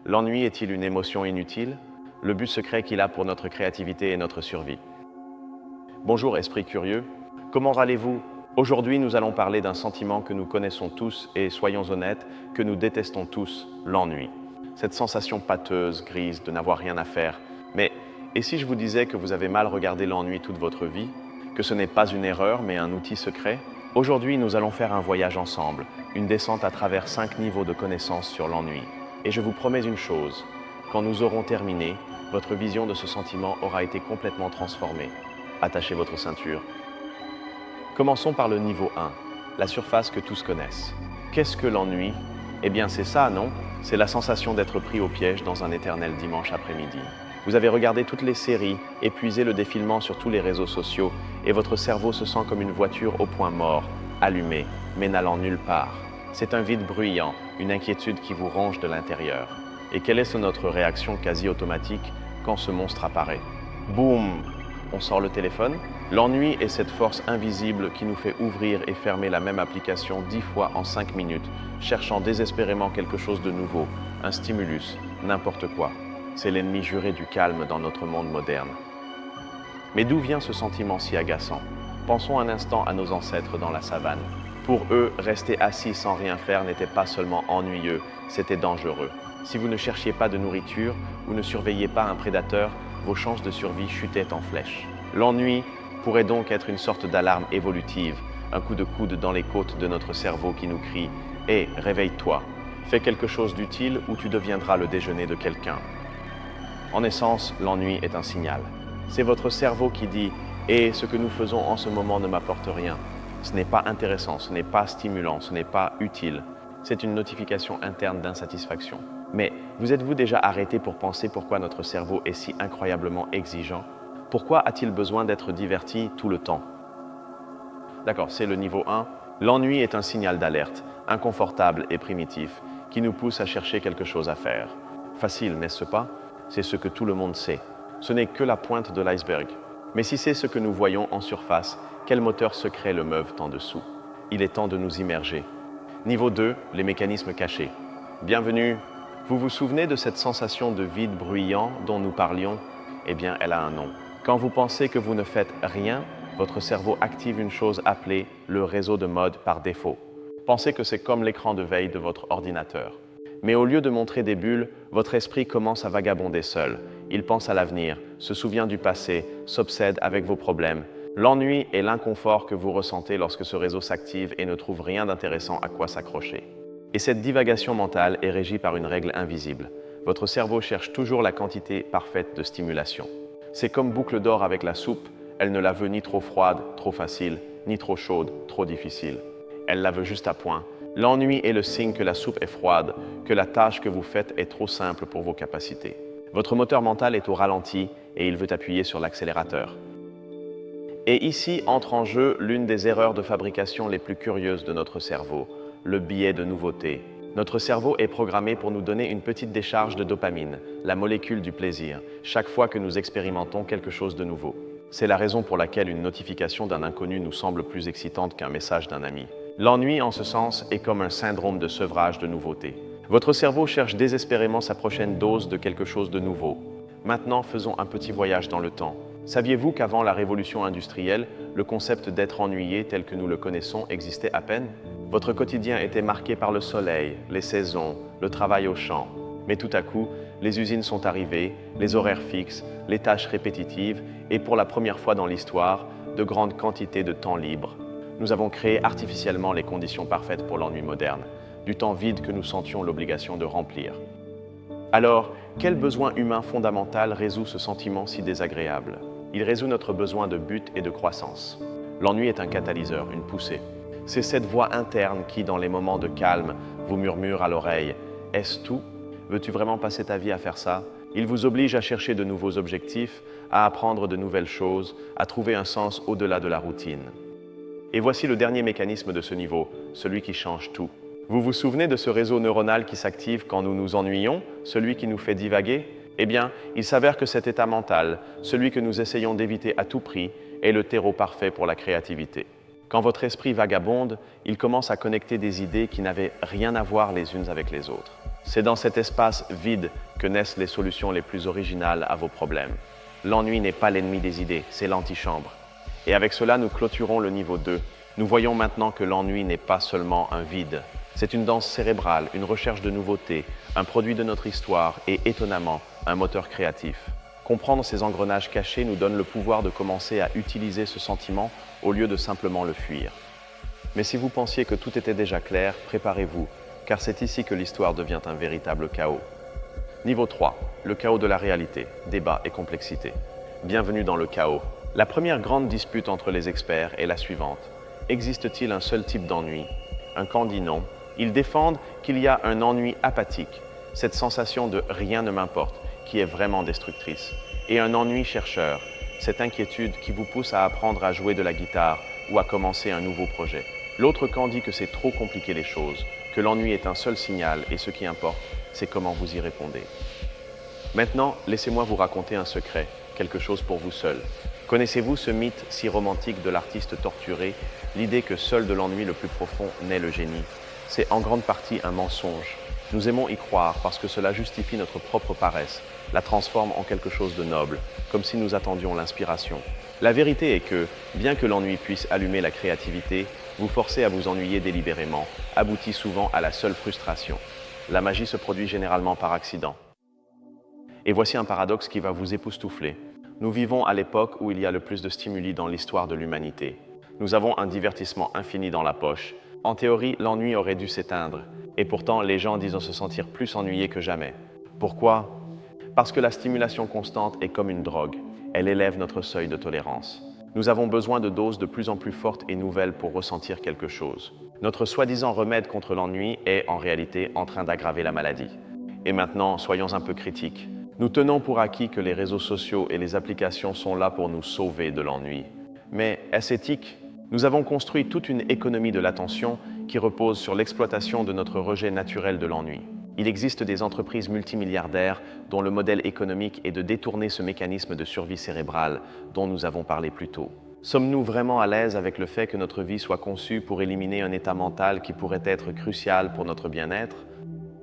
L'ennui est-il une émotion inutile? Le but secret qu'il a pour notre créativité et notre survie. Bonjour esprit curieux, comment allez-vous? Aujourd'hui nous allons parler d'un sentiment que nous connaissons tous et, soyons honnêtes, que nous détestons tous, l'ennui. Cette sensation pâteuse, grise, de n'avoir rien à faire. Mais, et si je vous disais que vous avez mal regardé l'ennui toute votre vie? Que ce n'est pas une erreur mais un outil secret? Aujourd'hui nous allons faire un voyage ensemble, une descente à travers 5 niveaux de connaissances sur l'ennui. Et je vous promets une chose, quand nous aurons terminé, votre vision de ce sentiment aura été complètement transformée. Attachez votre ceinture. Commençons par le niveau 1, la surface que tous connaissent. Qu'est-ce que l'ennui? Eh bien c'est ça, non? C'est la sensation d'être pris au piège dans un éternel dimanche après-midi. Vous avez regardé toutes les séries, épuisé le défilement sur tous les réseaux sociaux, et votre cerveau se sent comme une voiture au point mort, allumée, mais n'allant nulle part. C'est un vide bruyant, une inquiétude qui vous ronge de l'intérieur. Et quelle est notre réaction quasi automatique quand ce monstre apparaît? Boum! On sort le téléphone. L'ennui est cette force invisible qui nous fait ouvrir et fermer la même application 10 fois en 5 minutes, cherchant désespérément quelque chose de nouveau, un stimulus, n'importe quoi. C'est l'ennemi juré du calme dans notre monde moderne. Mais d'où vient ce sentiment si agaçant? Pensons un instant à nos ancêtres dans la savane. Pour eux, rester assis sans rien faire n'était pas seulement ennuyeux, c'était dangereux. Si vous ne cherchiez pas de nourriture ou ne surveilliez pas un prédateur, vos chances de survie chutaient en flèche. L'ennui pourrait donc être une sorte d'alarme évolutive, un coup de coude dans les côtes de notre cerveau qui nous crie « Hé, réveille-toi, fais quelque chose d'utile ou tu deviendras le déjeuner de quelqu'un ». En essence, l'ennui est un signal. C'est votre cerveau qui dit « Hé, ce que nous faisons en ce moment ne m'apporte rien. Ce n'est pas intéressant, ce n'est pas stimulant, ce n'est pas utile. » C'est une notification interne d'insatisfaction. Mais vous êtes-vous déjà arrêté pour penser pourquoi notre cerveau est si incroyablement exigeant? Pourquoi a-t-il besoin d'être diverti tout le temps? D'accord, c'est le niveau 1. L'ennui est un signal d'alerte, inconfortable et primitif, qui nous pousse à chercher quelque chose à faire. Facile, n'est-ce pas? C'est ce que tout le monde sait. Ce n'est que la pointe de l'iceberg. Mais si c'est ce que nous voyons en surface, quel moteur secret le meuve en dessous? Il est temps de nous immerger. Niveau 2, les mécanismes cachés. Bienvenue! Vous vous souvenez de cette sensation de vide bruyant dont nous parlions? Eh bien, elle a un nom. Quand vous pensez que vous ne faites rien, votre cerveau active une chose appelée le réseau de mode par défaut. Pensez que c'est comme l'écran de veille de votre ordinateur. Mais au lieu de montrer des bulles, votre esprit commence à vagabonder seul. Il pense à l'avenir, se souvient du passé, s'obsède avec vos problèmes. L'ennui est l'inconfort que vous ressentez lorsque ce réseau s'active et ne trouve rien d'intéressant à quoi s'accrocher. Et cette divagation mentale est régie par une règle invisible. Votre cerveau cherche toujours la quantité parfaite de stimulation. C'est comme boucle d'or avec la soupe, elle ne la veut ni trop froide, trop facile, ni trop chaude, trop difficile. Elle la veut juste à point. L'ennui est le signe que la soupe est froide, que la tâche que vous faites est trop simple pour vos capacités. Votre moteur mental est au ralenti et il veut appuyer sur l'accélérateur. Et ici entre en jeu l'une des erreurs de fabrication les plus curieuses de notre cerveau, le biais de nouveauté. Notre cerveau est programmé pour nous donner une petite décharge de dopamine, la molécule du plaisir, chaque fois que nous expérimentons quelque chose de nouveau. C'est la raison pour laquelle une notification d'un inconnu nous semble plus excitante qu'un message d'un ami. L'ennui, en ce sens, est comme un syndrome de sevrage de nouveauté. Votre cerveau cherche désespérément sa prochaine dose de quelque chose de nouveau. Maintenant, faisons un petit voyage dans le temps. Saviez-vous qu'avant la révolution industrielle, le concept d'être ennuyé tel que nous le connaissons existait à peine? Votre quotidien était marqué par le soleil, les saisons, le travail au champ. Mais tout à coup, les usines sont arrivées, les horaires fixes, les tâches répétitives et pour la première fois dans l'histoire, de grandes quantités de temps libre. Nous avons créé artificiellement les conditions parfaites pour l'ennui moderne, du temps vide que nous sentions l'obligation de remplir. Alors, quel besoin humain fondamental résout ce sentiment si désagréable? Il résout notre besoin de but et de croissance. L'ennui est un catalyseur, une poussée. C'est cette voix interne qui, dans les moments de calme, vous murmure à l'oreille « Est-ce tout? Veux-tu vraiment passer ta vie à faire ça ?» Il vous oblige à chercher de nouveaux objectifs, à apprendre de nouvelles choses, à trouver un sens au-delà de la routine. Et voici le dernier mécanisme de ce niveau, celui qui change tout. Vous vous souvenez de ce réseau neuronal qui s'active quand nous nous ennuyons, celui qui nous fait divaguer? Eh bien, il s'avère que cet état mental, celui que nous essayons d'éviter à tout prix, est le terreau parfait pour la créativité. Quand votre esprit vagabonde, il commence à connecter des idées qui n'avaient rien à voir les unes avec les autres. C'est dans cet espace vide que naissent les solutions les plus originales à vos problèmes. L'ennui n'est pas l'ennemi des idées, c'est l'antichambre. Et avec cela, nous clôturons le niveau 2. Nous voyons maintenant que l'ennui n'est pas seulement un vide. C'est une danse cérébrale, une recherche de nouveautés, un produit de notre histoire et, étonnamment, un moteur créatif. Comprendre ces engrenages cachés nous donne le pouvoir de commencer à utiliser ce sentiment au lieu de simplement le fuir. Mais si vous pensiez que tout était déjà clair, préparez-vous, car c'est ici que l'histoire devient un véritable chaos. Niveau 3, le chaos de la réalité, débat et complexité. Bienvenue dans le chaos. La première grande dispute entre les experts est la suivante. Existe-t-il un seul type d'ennui? Un camp dit non. Ils défendent qu'il y a un ennui apathique, cette sensation de « rien ne m'importe » qui est vraiment destructrice, et un ennui chercheur, cette inquiétude qui vous pousse à apprendre à jouer de la guitare ou à commencer un nouveau projet. L'autre camp dit que c'est trop compliqué les choses, que l'ennui est un seul signal et ce qui importe, c'est comment vous y répondez. Maintenant, laissez-moi vous raconter un secret, quelque chose pour vous seul. Connaissez-vous ce mythe si romantique de l'artiste torturé, l'idée que seul de l'ennui le plus profond naît le génie? C'est en grande partie un mensonge. Nous aimons y croire parce que cela justifie notre propre paresse, la transforme en quelque chose de noble, comme si nous attendions l'inspiration. La vérité est que, bien que l'ennui puisse allumer la créativité, vous forcer à vous ennuyer délibérément aboutit souvent à la seule frustration. La magie se produit généralement par accident. Et voici un paradoxe qui va vous époustoufler. Nous vivons à l'époque où il y a le plus de stimuli dans l'histoire de l'humanité. Nous avons un divertissement infini dans la poche. En théorie, l'ennui aurait dû s'éteindre. Et pourtant, les gens disent se sentir plus ennuyés que jamais. Pourquoi? Parce que la stimulation constante est comme une drogue. Elle élève notre seuil de tolérance. Nous avons besoin de doses de plus en plus fortes et nouvelles pour ressentir quelque chose. Notre soi-disant remède contre l'ennui est, en réalité, en train d'aggraver la maladie. Et maintenant, soyons un peu critiques. Nous tenons pour acquis que les réseaux sociaux et les applications sont là pour nous sauver de l'ennui. Mais est-ce éthique? Nous avons construit toute une économie de l'attention qui repose sur l'exploitation de notre rejet naturel de l'ennui. Il existe des entreprises multimilliardaires dont le modèle économique est de détourner ce mécanisme de survie cérébrale dont nous avons parlé plus tôt. Sommes-nous vraiment à l'aise avec le fait que notre vie soit conçue pour éliminer un état mental qui pourrait être crucial pour notre bien-être?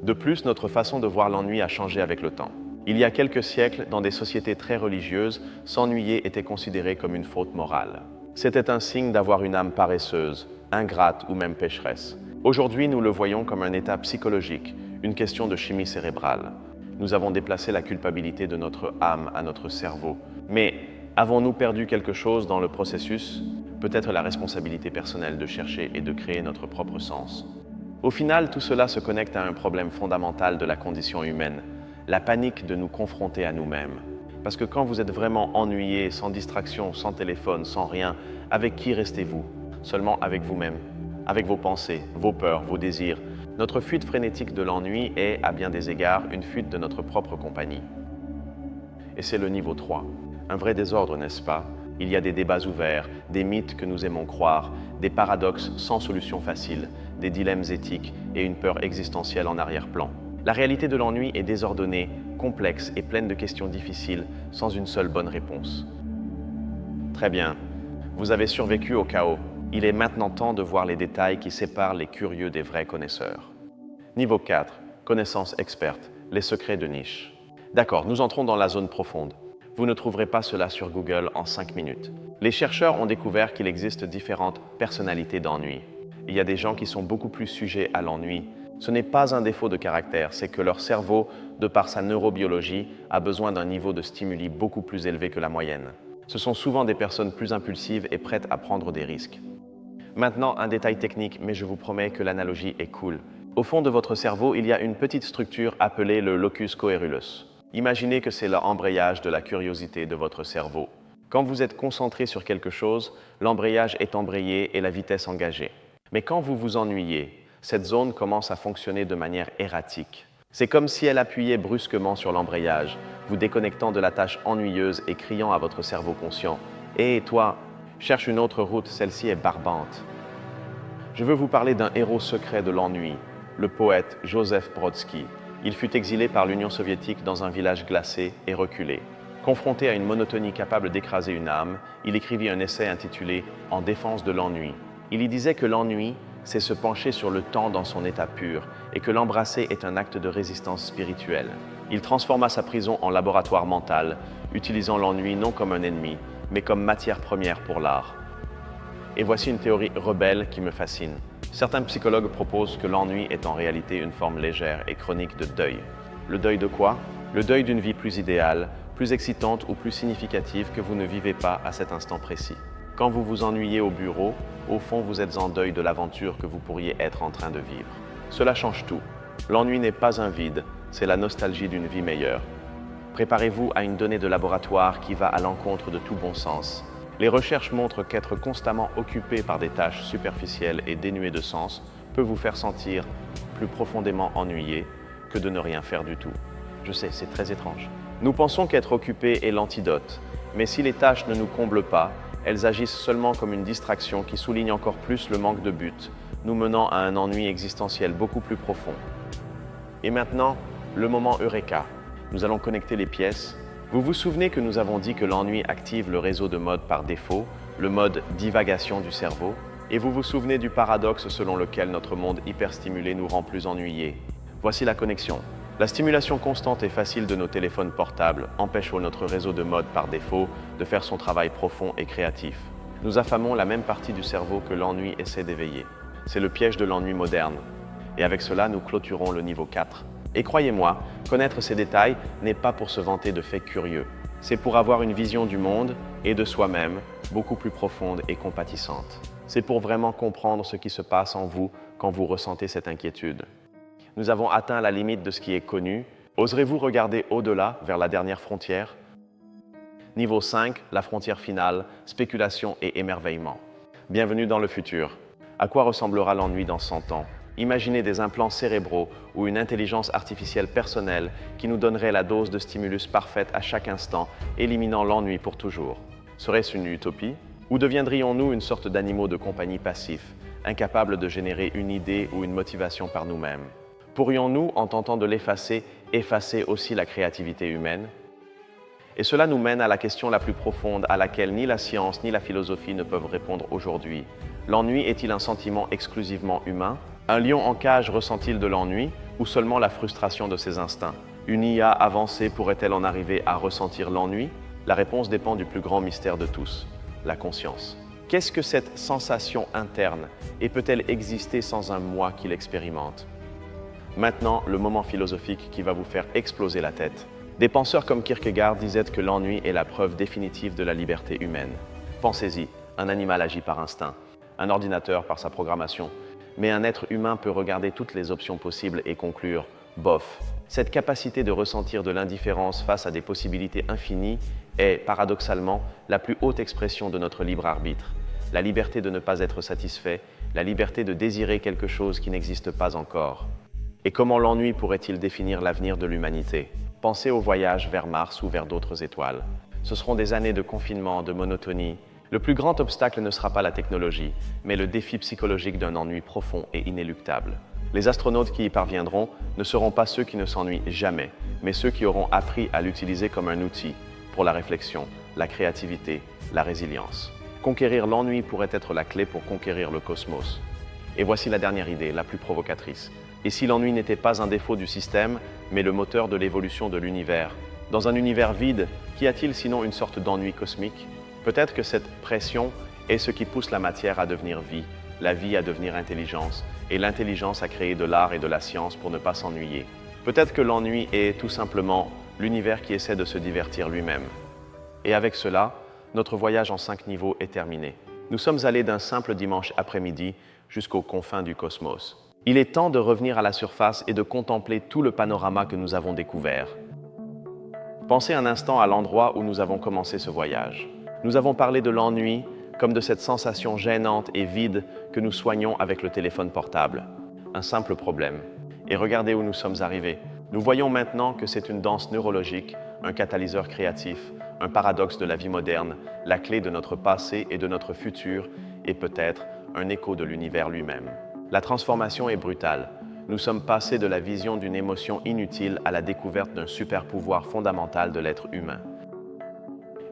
De plus, notre façon de voir l'ennui a changé avec le temps. Il y a quelques siècles, dans des sociétés très religieuses, s'ennuyer était considéré comme une faute morale. C'était un signe d'avoir une âme paresseuse, ingrate ou même pécheresse. Aujourd'hui, nous le voyons comme un état psychologique, une question de chimie cérébrale. Nous avons déplacé la culpabilité de notre âme à notre cerveau. Mais avons-nous perdu quelque chose dans le processus? Peut-être la responsabilité personnelle de chercher et de créer notre propre sens. Au final, tout cela se connecte à un problème fondamental de la condition humaine, la panique de nous confronter à nous-mêmes. Parce que quand vous êtes vraiment ennuyé, sans distraction, sans téléphone, sans rien, avec qui restez-vous? Seulement avec vous-même, avec vos pensées, vos peurs, vos désirs. Notre fuite frénétique de l'ennui est, à bien des égards, une fuite de notre propre compagnie. Et c'est le niveau 3. Un vrai désordre, n'est-ce pas? Il y a des débats ouverts, des mythes que nous aimons croire, des paradoxes sans solution facile, des dilemmes éthiques et une peur existentielle en arrière-plan. La réalité de l'ennui est désordonnée, complexe et pleine de questions difficiles, sans une seule bonne réponse. Très bien, vous avez survécu au chaos. Il est maintenant temps de voir les détails qui séparent les curieux des vrais connaisseurs. Niveau 4, connaissances expertes, les secrets de niche. D'accord, nous entrons dans la zone profonde. Vous ne trouverez pas cela sur Google en 5 minutes. Les chercheurs ont découvert qu'il existe différentes personnalités d'ennui. Il y a des gens qui sont beaucoup plus sujets à l'ennui. Ce n'est pas un défaut de caractère, c'est que leur cerveau, de par sa neurobiologie, a besoin d'un niveau de stimuli beaucoup plus élevé que la moyenne. Ce sont souvent des personnes plus impulsives et prêtes à prendre des risques. Maintenant, un détail technique, mais je vous promets que l'analogie est cool. Au fond de votre cerveau, il y a une petite structure appelée le locus coeruleus. Imaginez que c'est l'embrayage de la curiosité de votre cerveau. Quand vous êtes concentré sur quelque chose, l'embrayage est embrayé et la vitesse engagée. Mais quand vous vous ennuyez, cette zone commence à fonctionner de manière erratique. C'est comme si elle appuyait brusquement sur l'embrayage, vous déconnectant de la tâche ennuyeuse et criant à votre cerveau conscient « Hé, toi, cherche une autre route, celle-ci est barbante. » Je veux vous parler d'un héros secret de l'ennui, le poète Joseph Brodsky. Il fut exilé par l'Union soviétique dans un village glacé et reculé. Confronté à une monotonie capable d'écraser une âme, il écrivit un essai intitulé « En défense de l'ennui ». Il y disait que l'ennui, c'est se pencher sur le temps dans son état pur et que l'embrasser est un acte de résistance spirituelle. Il transforma sa prison en laboratoire mental, utilisant l'ennui non comme un ennemi, mais comme matière première pour l'art. Et voici une théorie rebelle qui me fascine. Certains psychologues proposent que l'ennui est en réalité une forme légère et chronique de deuil. Le deuil de quoi? Le deuil d'une vie plus idéale, plus excitante ou plus significative que vous ne vivez pas à cet instant précis. Quand vous vous ennuyez au bureau, au fond vous êtes en deuil de l'aventure que vous pourriez être en train de vivre. Cela change tout. L'ennui n'est pas un vide, c'est la nostalgie d'une vie meilleure. Préparez-vous à une donnée de laboratoire qui va à l'encontre de tout bon sens. Les recherches montrent qu'être constamment occupé par des tâches superficielles et dénuées de sens peut vous faire sentir plus profondément ennuyé que de ne rien faire du tout. Je sais, c'est très étrange. Nous pensons qu'être occupé est l'antidote, mais si les tâches ne nous comblent pas, elles agissent seulement comme une distraction qui souligne encore plus le manque de but, nous menant à un ennui existentiel beaucoup plus profond. Et maintenant, le moment Eureka. Nous allons connecter les pièces. Vous vous souvenez que nous avons dit que l'ennui active le réseau de modes par défaut, le mode divagation du cerveau, et vous vous souvenez du paradoxe selon lequel notre monde hyperstimulé nous rend plus ennuyés. Voici la connexion. La stimulation constante et facile de nos téléphones portables empêche notre réseau de mode par défaut de faire son travail profond et créatif. Nous affamons la même partie du cerveau que l'ennui essaie d'éveiller. C'est le piège de l'ennui moderne. Et avec cela, nous clôturons le niveau 4. Et croyez-moi, connaître ces détails n'est pas pour se vanter de faits curieux. C'est pour avoir une vision du monde et de soi-même beaucoup plus profonde et compatissante. C'est pour vraiment comprendre ce qui se passe en vous quand vous ressentez cette inquiétude. Nous avons atteint la limite de ce qui est connu. Oserez-vous regarder au-delà, vers la dernière frontière? Niveau 5, la frontière finale, spéculation et émerveillement. Bienvenue dans le futur. À quoi ressemblera l'ennui dans 100 ans? Imaginez des implants cérébraux ou une intelligence artificielle personnelle qui nous donnerait la dose de stimulus parfaite à chaque instant, éliminant l'ennui pour toujours. Serait-ce une utopie? Ou deviendrions-nous une sorte d'animaux de compagnie passifs, incapables de générer une idée ou une motivation par nous-mêmes? Pourrions-nous, en tentant de l'effacer, effacer aussi la créativité humaine? Et cela nous mène à la question la plus profonde à laquelle ni la science ni la philosophie ne peuvent répondre aujourd'hui. L'ennui est-il un sentiment exclusivement humain? Un lion en cage ressent-il de l'ennui ou seulement la frustration de ses instincts? Une IA avancée pourrait-elle en arriver à ressentir l'ennui? La réponse dépend du plus grand mystère de tous, la conscience. Qu'est-ce que cette sensation interne et peut-elle exister sans un moi qui l'expérimente? Maintenant, le moment philosophique qui va vous faire exploser la tête. Des penseurs comme Kierkegaard disaient que l'ennui est la preuve définitive de la liberté humaine. Pensez-y, un animal agit par instinct, un ordinateur par sa programmation, mais un être humain peut regarder toutes les options possibles et conclure « bof ». Cette capacité de ressentir de l'indifférence face à des possibilités infinies est, paradoxalement, la plus haute expression de notre libre arbitre. La liberté de ne pas être satisfait, la liberté de désirer quelque chose qui n'existe pas encore. Et comment l'ennui pourrait-il définir l'avenir de l'humanité? Pensez au voyage vers Mars ou vers d'autres étoiles. Ce seront des années de confinement, de monotonie. Le plus grand obstacle ne sera pas la technologie, mais le défi psychologique d'un ennui profond et inéluctable. Les astronautes qui y parviendront ne seront pas ceux qui ne s'ennuient jamais, mais ceux qui auront appris à l'utiliser comme un outil pour la réflexion, la créativité, la résilience. Conquérir l'ennui pourrait être la clé pour conquérir le cosmos. Et voici la dernière idée, la plus provocatrice. Et si l'ennui n'était pas un défaut du système, mais le moteur de l'évolution de l'univers? Dans un univers vide, qu'y a-t-il sinon une sorte d'ennui cosmique? Peut-être que cette pression est ce qui pousse la matière à devenir vie, la vie à devenir intelligence, et l'intelligence à créer de l'art et de la science pour ne pas s'ennuyer. Peut-être que l'ennui est tout simplement l'univers qui essaie de se divertir lui-même. Et avec cela, notre voyage en 5 niveaux est terminé. Nous sommes allés d'un simple dimanche après-midi jusqu'aux confins du cosmos. Il est temps de revenir à la surface et de contempler tout le panorama que nous avons découvert. Pensez un instant à l'endroit où nous avons commencé ce voyage. Nous avons parlé de l'ennui comme de cette sensation gênante et vide que nous soignons avec le téléphone portable. Un simple problème. Et regardez où nous sommes arrivés. Nous voyons maintenant que c'est une danse neurologique, un catalyseur créatif, un paradoxe de la vie moderne, la clé de notre passé et de notre futur, et peut-être un écho de l'univers lui-même. La transformation est brutale. Nous sommes passés de la vision d'une émotion inutile à la découverte d'un super pouvoir fondamental de l'être humain.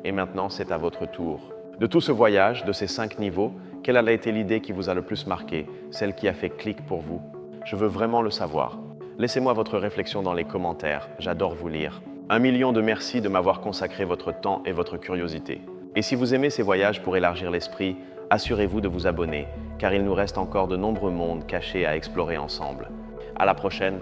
Et maintenant, c'est à votre tour. De tout ce voyage, de ces 5 niveaux, Quelle a été l'idée qui vous a le plus marqué, celle qui a fait clic pour vous? Je veux vraiment le savoir. Laissez-moi votre réflexion dans les commentaires, j'adore vous lire. 1 million de merci de m'avoir consacré votre temps et votre curiosité. Et si vous aimez ces voyages pour élargir l'esprit, assurez-vous de vous abonner, car il nous reste encore de nombreux mondes cachés à explorer ensemble. À la prochaine!